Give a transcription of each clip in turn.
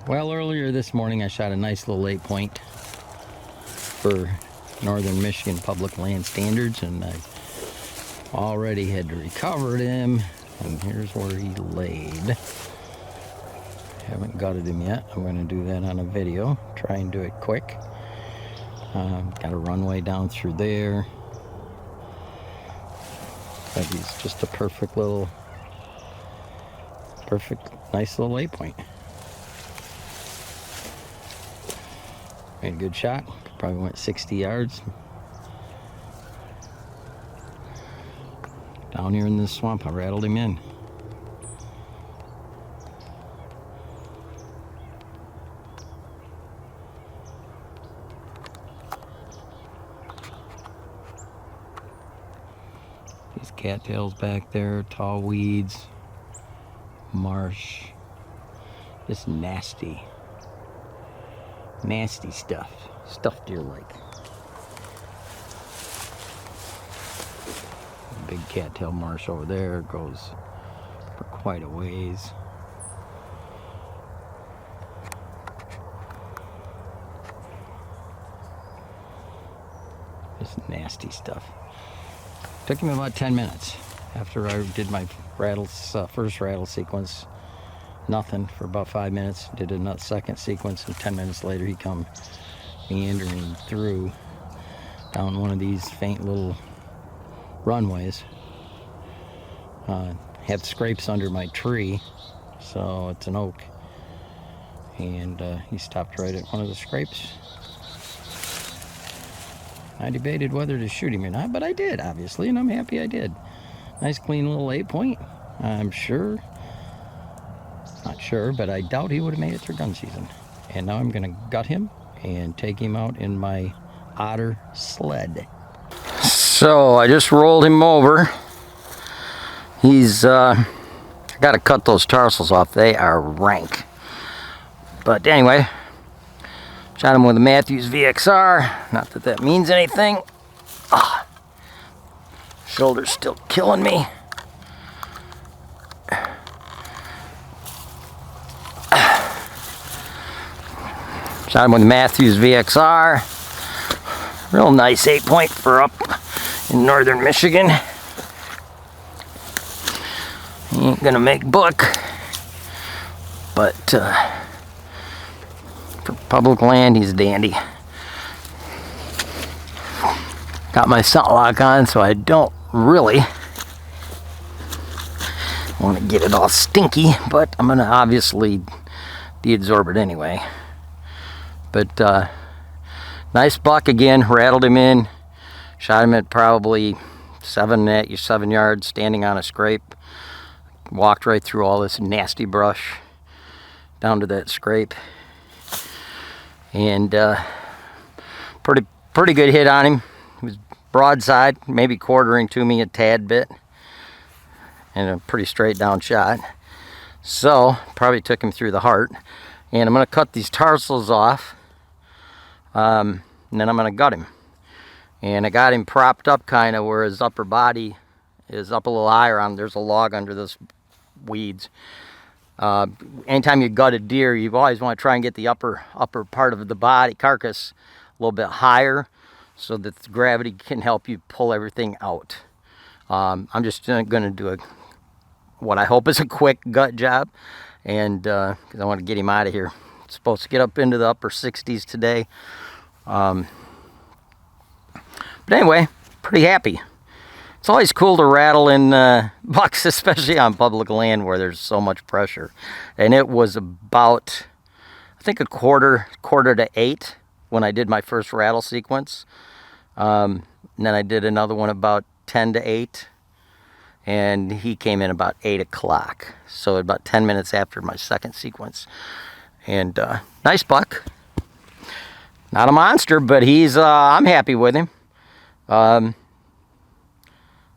Well, earlier this morning I shot a nice little 8-point for Northern Michigan public land standards, and I already had recovered him, and here's where he laid. Haven't gutted him yet. I'm going to do that on a video. Try and do it quick. Got a runway down through there. But he's just a perfect, nice little 8-point. Made a good shot. Probably went 60 yards. Down here in this swamp, I rattled him in. These cattails back there, tall weeds, marsh, just nasty stuff deer like. Big cattail marsh over there goes for quite a ways. Just nasty stuff. Took him about 10 minutes after I did my first rattle sequence. Nothing for about 5 minutes. Did a second sequence, and 10 minutes later he come meandering through down one of these faint little runways. Had scrapes under my tree, so it's an oak, and he stopped right at one of the scrapes. I debated whether to shoot him or not, but I did, obviously, and I'm happy I did. Nice clean little 8-point. I'm sure, not sure, but I doubt he would have made it through gun season. And now I'm gonna gut him and take him out in my otter sled. So I just rolled him over. He's I gotta cut those tarsals off. They are rank. But anyway, shot him with a Matthews VXR. Not that that means anything. Shoulder's still killing me. Shot him with a Matthews VXR. Real nice 8-point for up in Northern Michigan. He ain't gonna make book, but for public land, he's a dandy. Got my scent lock on, so I don't really want to get it all stinky, but I'm gonna obviously deabsorb it anyway. But nice buck again, rattled him in, shot him at probably 7 yards, standing on a scrape. Walked right through all this nasty brush down to that scrape, and pretty good hit on him. He was broadside, maybe quartering to me a tad bit, and a pretty straight down shot. So probably took him through the heart. And I'm going to cut these tarsals off, and then I'm going to gut him. And I got him propped up kind of where his upper body is up a little higher on. There's a log under this weeds. Anytime you gut a deer, you always want to try and get the upper part of the body carcass a little bit higher, so that the gravity can help you pull everything out. I'm just going to do what I hope is a quick gut job, and because I want to get him out of here. It's supposed to get up into the upper 60s today. But anyway, pretty happy. It's always cool to rattle in bucks, especially on public land where there's so much pressure. And it was about, I think, a quarter to 8 when I did my first rattle sequence. And then I did another one about 10 to 8. And he came in about 8 o'clock. So about 10 minutes after my second sequence. And nice buck. Not a monster, but he's, I'm happy with him.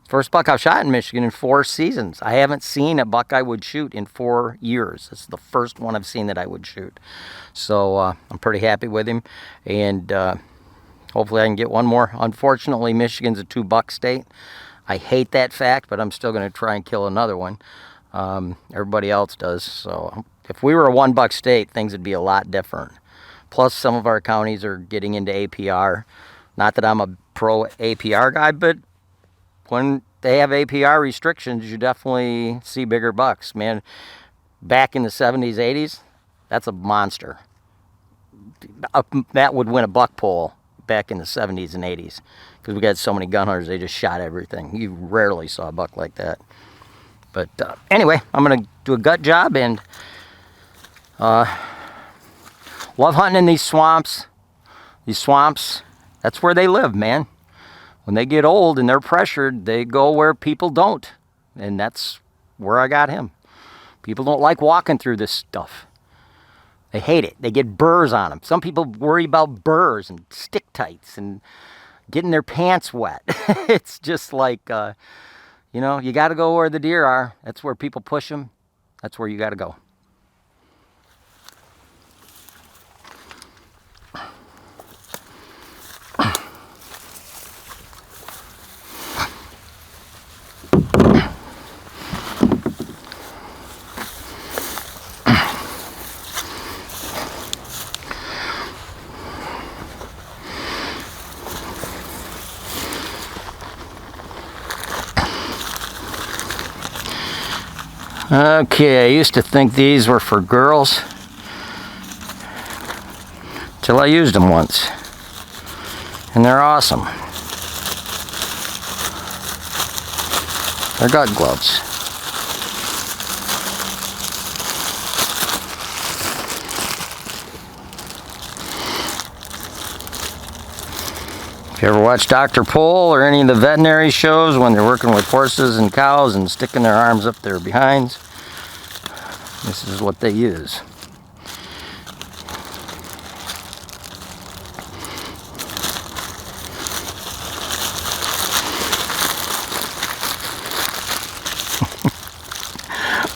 First buck I've shot in Michigan in 4 seasons. I haven't seen a buck I would shoot in 4 years. This is the first one I've seen that I would shoot. So I'm pretty happy with him. And hopefully I can get one more. Unfortunately, Michigan's a 2-buck state. I hate that fact, but I'm still going to try and kill another one. Everybody else does. So If we were a $1 state, things would be a lot different. Plus, some of our counties are getting into APR. Not that I'm a pro APR guy, but when they have APR restrictions, you definitely see bigger bucks. Man, back in the 70s, 80s, that's a monster. That would win a buck poll back in the 70s and 80s. Because we got so many gun hunters, they just shot everything. You rarely saw a buck like that. But anyway, I'm going to do a gut job and love hunting in these swamps. These swamps, that's where they live, man. When they get old and they're pressured, they go where people don't. And that's where I got him. People don't like walking through this stuff. They hate it. They get burrs on them. Some people worry about burrs and stick tights and getting their pants wet. It's just like, you know, you got to go where the deer are. That's where people push them. That's where you got to go. Okay, I used to think these were for girls till I used them once, and they're awesome. They're gut gloves. If you ever watch Dr. Pole or any of the veterinary shows when they're working with horses and cows and sticking their arms up their behinds, this is what they use.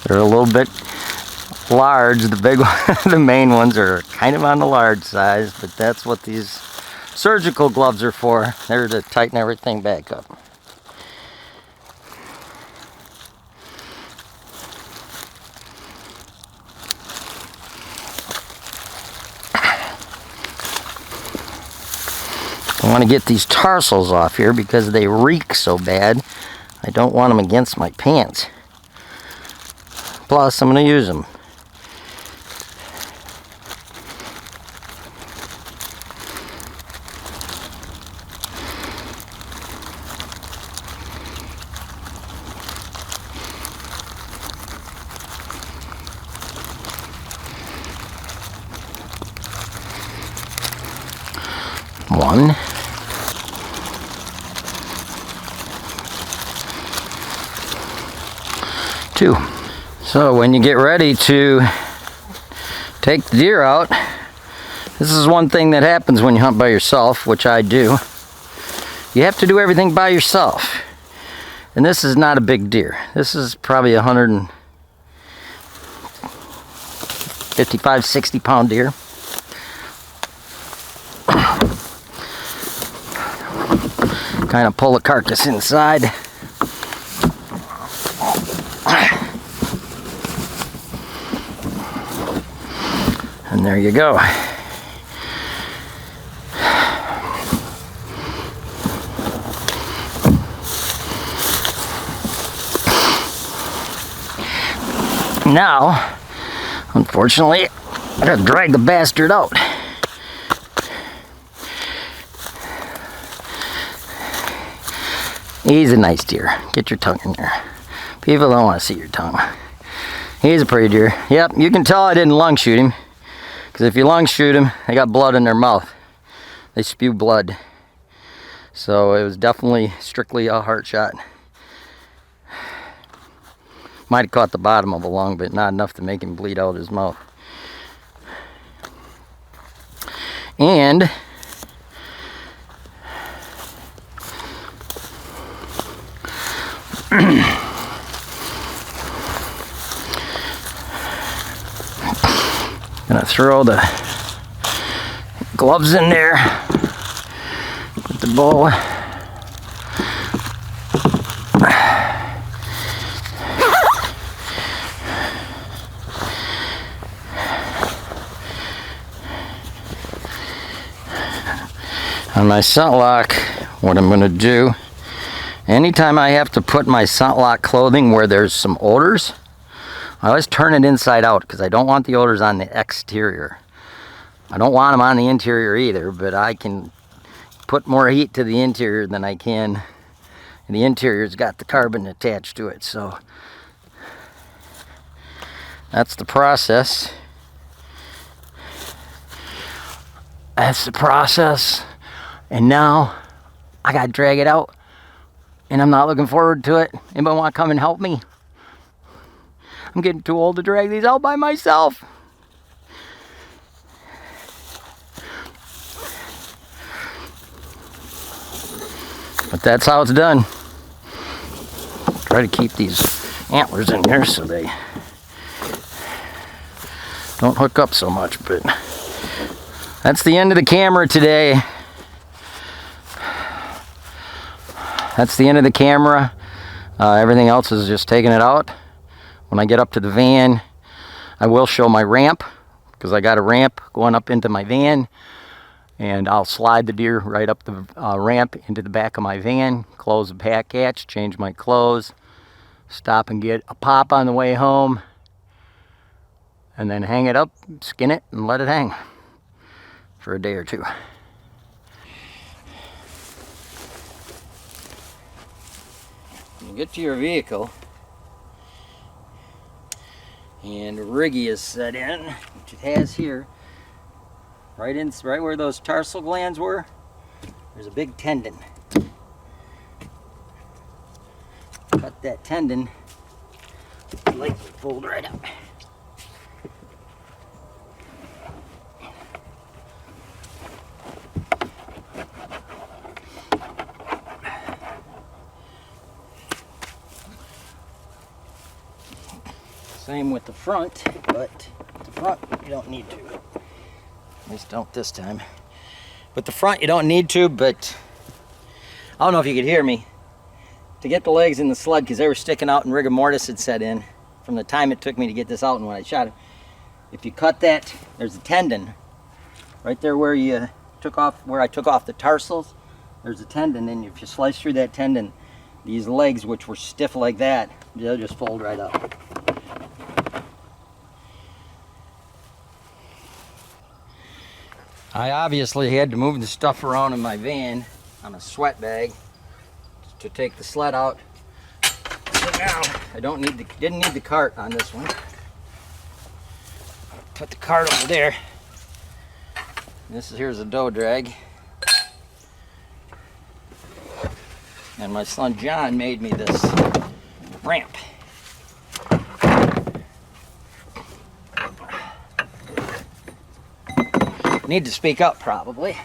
They're a little bit large. The big the main ones are kind of on the large size, but that's what these surgical gloves are for. They're to tighten everything back up. I want to get these tarsals off here because they reek so bad. I don't want them against my pants. Plus, I'm going to use them. One. Two. So when you get ready to take the deer out, this is one thing that happens when you hunt by yourself, which I do. You have to do everything by yourself. And this is not a big deer. This is probably 155, 60 pound deer. Kind of pull the carcass inside. And there you go. Now, unfortunately, I gotta drag the bastard out. He's a nice deer. Get your tongue in there. People don't want to see your tongue. He's a pretty deer. Yep, you can tell I didn't lung shoot him. Because if you lung shoot them, they got blood in their mouth. They spew blood. So it was definitely strictly a heart shot. Might have caught the bottom of a lung, but not enough to make him bleed out his mouth. And gonna throw the gloves in there with the bowl. On my scent lock, what I'm going to do, anytime I have to put my scent lock clothing where there's some odors, I always turn it inside out because I don't want the odors on the exterior. I don't want them on the interior either, but I can put more heat to the interior than I can. And the interior's got the carbon attached to it, so that's the process. That's the process. And now I gotta drag it out, and I'm not looking forward to it. Anybody want to come and help me? I'm getting too old to drag these out by myself. But that's how it's done. Try to keep these antlers in here so they don't hook up so much, but that's the end of the camera today. That's the end of the camera. Everything else is just taking it out. When I get up to the van, I will show my ramp, because I got a ramp going up into my van, and I'll slide the deer right up the ramp into the back of my van, close the pack hatch, change my clothes, stop and get a pop on the way home, and then hang it up, skin it, and let it hang for a day or two. When you get to your vehicle and the riggy is set in, which it has here, right where those tarsal glands were, there's a big tendon. Cut that tendon, lightly fold right up. Same with the front, but the front you don't need to. At least don't this time. With the front you don't need to, but I don't know if you could hear me. To get the legs in the sled, because they were sticking out and rigor mortis had set in from the time it took me to get this out and when I shot it. If you cut that, there's a tendon right there where you took off, where I took off the tarsals. There's a tendon, and if you slice through that tendon, these legs, which were stiff like that, they'll just fold right up. I obviously had to move the stuff around in my van on a sweat bag to take the sled out. So now I didn't need the cart on this one. Put the cart over there. Here's a doe drag. And my son John made me this ramp. Need to speak up probably.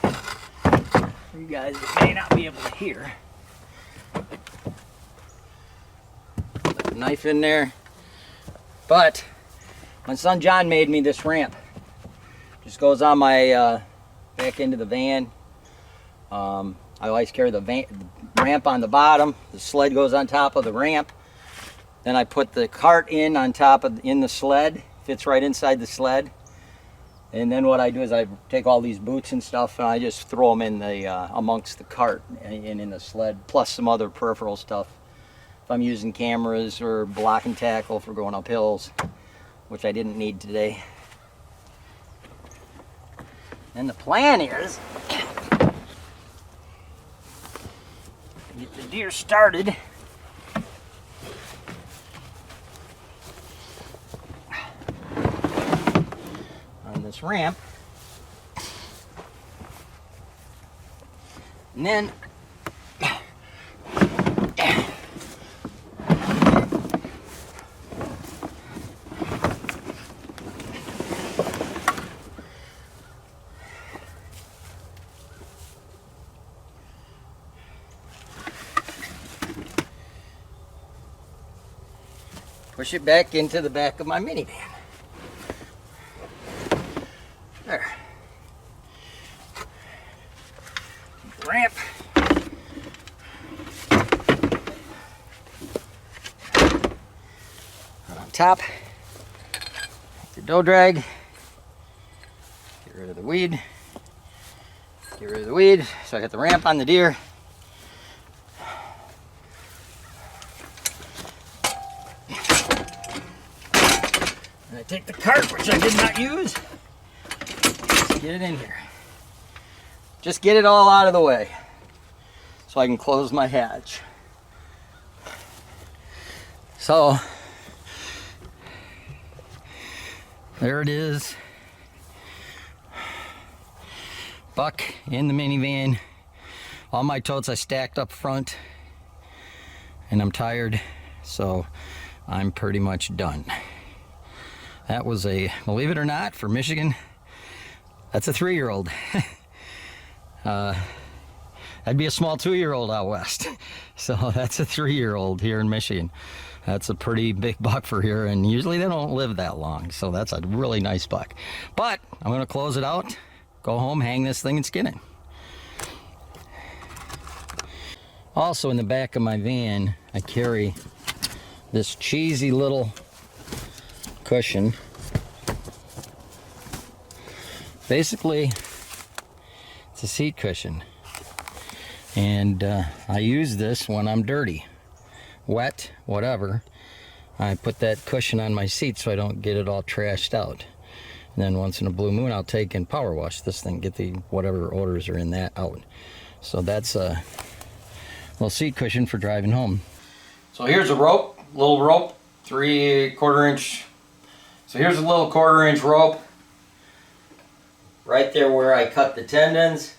You guys may not be able to hear. Put the knife in there. But my son John made me this ramp. Just goes on my back into the van. I always carry the ramp on the bottom. The sled goes on top of the ramp. Then I put the cart in on top of in the sled. Fits right inside the sled. And then what I do is I take all these boots and stuff and I just throw them in the amongst the cart and in the sled, plus some other peripheral stuff. If I'm using cameras or block and tackle for going up hills, which I didn't need today. And the plan is get the deer started. This ramp, and then push it back into the back of my minivan. There. Ramp. On top. Take the doe drag. Get rid of the weed. Get rid of the weed. So I got the ramp on the deer. And I take the cart, which I did not use. Just get it in here. Just get it all out of the way so I can close my hatch. So there it is. Buck in the minivan. All my totes I stacked up front, and I'm tired, so I'm pretty much done. That was a, believe it or not, for Michigan, that's a 3-year-old. That'd be a small 2-year-old out west. So that's a 3-year-old here in Michigan. That's a pretty big buck for here, and usually they don't live that long, so that's a really nice buck. But I'm gonna close it out, go home, hang this thing, and skin it. Also in the back of my van, I carry this cheesy little cushion. Basically, it's a seat cushion. And I use this when I'm dirty, wet, whatever. I put that cushion on my seat so I don't get it all trashed out. And then once in a blue moon, I'll take and power wash this thing, get the whatever odors are in that out. So that's a little seat cushion for driving home. So here's a rope, little rope, 3/4 inch. So here's a little 1/4 inch rope. Right there where I cut the tendons.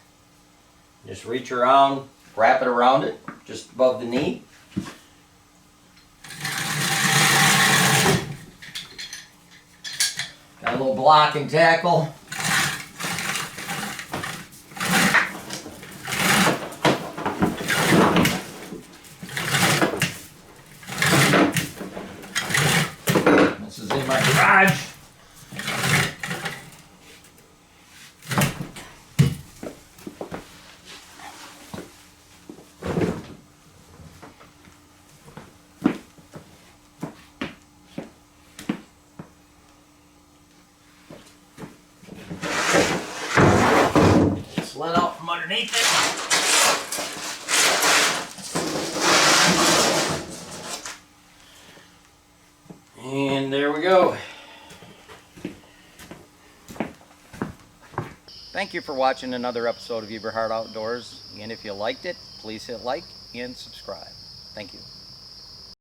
Just reach around, wrap it around it, just above the knee. Got a little block and tackle. This is in my garage. Let out from underneath it. And there we go. Thank you for watching another episode of Eberhart Outdoors. And if you liked it, please hit like and subscribe. Thank you.